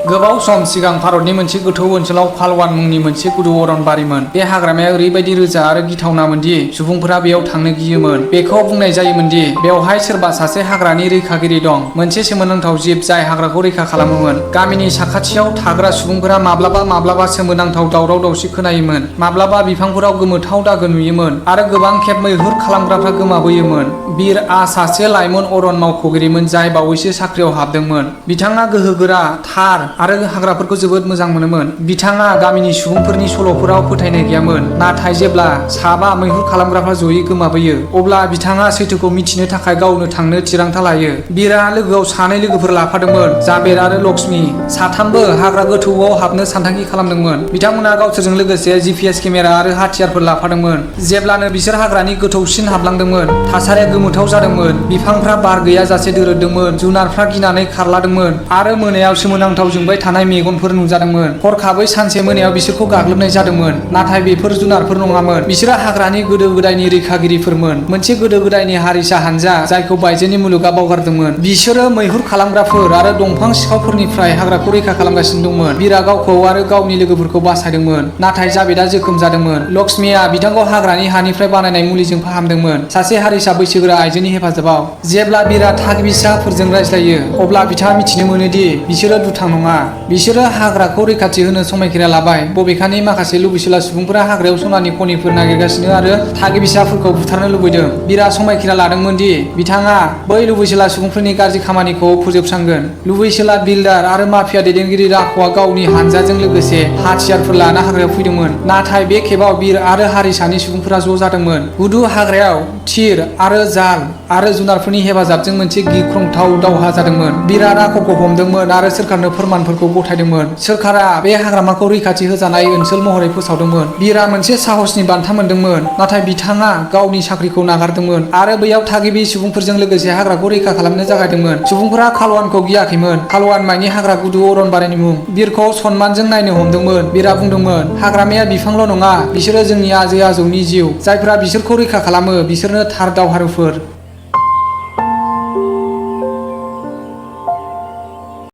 गोबाव सम सिगां भारतनि मोनसे गोथौ ओनसोलाव पालवान मुंनि मोनसे गुदु अरनबारिमोन। बे हाग्रामाया ओरैबायदि रोजा आरो गिथावनामोनदि सुबुंफोरा बेयाव थांनो गियोमोन। बेखौ बुंनाय जायोमोनदि बेवहाय सोरबा सासे हाग्रानि रैखागिरि दं, मोनसे सोमोनांथाव जिब जाय हाग्राखौ रैखा खालामोमोन। गामिनि साखाथियाव थाग्रा सुबुंफोरा माब्लाबा सोमोनांथाव दावराव दावसि खोनायोमोन, माब्लाबा बिफांफोराव गोमोथाव दागो नुयोमोन आरो गोबां खेब मैहुर खालामग्राफ्रा गोमाबोयोमोन। बीरआ सासे लाइमोन अरन मावख'गिरिमोन जाय बावैसो साख्रियाव हाबदोंमोन। बिथाङा गोहोगोरा, थार आरो हाग्राफोरखौ जोबोद मोजां मोनोमोन। बिथाङा गामिनि सुबुंफोरनि सल'फोराव फोथायनाय गैयामोन, नाथाय जेब्ला साबा मैहुर खालामग्राफ्रा जयै गोमाबोयो अब्ला बिथाङा सैथोखौ मिथिनो थाखाय गावनो थांनो थिरांथा लायो। बीरआ लोगोआव सानै लोगोफोर लाफादोंमोन, जाबेर आरो लक्ष्मी। साथामबो हाग्रा गोथौआव हाबनो सानथांखि खालामदोंमोन। बिथांमोना गावसोरजों लोगोसे GPS केमेरा आरो हाथियारफोर लाफादोंमोन। जेब्लानो बिसोर हाग्रानि गोथौसिन हाबलांदोंमोन, थासारिया गोमोथाव जादोंमोन। बिफांफ्रा बार गैयाजासे दोरोदोंमोन, जुनारफ्रा गिनानै खारलादोंमोन आरो मोनायाव सोमोनांथाव जोंबाय थानाय मेगनफोर नुजादोंमोन। हरखाबै सानसे मोनायाव बिसोरखौ गाग्लोबनाय जादोंमोन, नाथाय बेफोर जुनारफोर नङामोन। बिसोरो हाग्रानि गोदो गोदायनि रैखागिरिफोरमोन, मोनसे गोदो गोदायनि हारिसा हानजा जायखौ बायजोनि मुलुगा बावगारदोंमोन। बिसोरो मैहुर खालामग्राफोर आरो दंफां सिखावफोरनिफ्राय हाग्राखौ रैखा खालामगासिनो दंमोन। बीरआ गावखौ आरो गावनि लोगोफोरखौ बासायदोंमोन, नाथाय जाबेदआ जोखोम जादोंमोन। लक्ष्मीआ बिथांखौ हाग्रानि हानिफ्राय बानायनाय मुलिजों फाहामदोंमोन, सासे हारिसा बैसोगोरा आइजोनि हेफाजाबाव। जेब्ला बीरआ थागिबिसाफोरजों रायज्लायो अब्ला बिथाङा मिथिनो मोनोदि बिसोरो दुथां नङा। बिसोरो हाग्राखौ रैखाथि होनो समायखिरा लाबाय, बबेखानि माखासे लुबैसुला सुबुंफोरा हाग्रायाव सनानि खनिफोर नागिरगासिनो आरो थागिबिसाफोरखौ बुथारनो लुबैदों। बीरआ समायखिरा लादोंमोन दि बिथाङा बै लुबैसुला सुबुंफोरनि गाज्रि खामानिखौ फोजोबस्रांगोन। लुबैसुला बिल्डार आरो माफिया दैदेनगिरि राघवआ गावनि हानजाजों लोगोसे हाथियारफोर लाना हाग्रायाव फैदोंमोन, नाथाय बे खेबाव बीर आरो हारिसानि सुबुंफोरा ज' जादोंमोन। गुदु हाग्रायाव थिर आरो जाल आरो जुनारफोरनि हेफाजाबजों मोनसे गिख्रंथाव दावहा जादोंमोन। बीरआ राघवखौ हमदोंमोन आरो सोरखारनो फोरमानफोरखौ गथायदोंमोन। सोरखारा बे हाग्रामाखौ रैखाथि होजानाय ओनसोल महरै फोसावदोंमोन। बीरआ मोनसे साहसनि बान्था मोनदोंमोन, नाथाय बिथाङा गावनि साख्रिखौ नागारदोंमोन आरो बैयाव थागिबि सुबुंफोरजों लोगोसे हाग्राखौ रैखा खालामनो जागायदोंमोन। सुबुंफोरा खालवानखौ गियाखैमोन। खालवान मायनि हाग्रा गुदु अरनबारिनि मुं। बीरखौ सनमानजों नायनो हमदोंमोन। बीरआ बुंदोंमोन, हाग्रामाया बिफांल' नङा, बिसोरो जोंनि आजै आजौनि जिउ। जायफोरा बिसोरखौ रैखा खालामो बिसोरनो थार दावहारुफोर।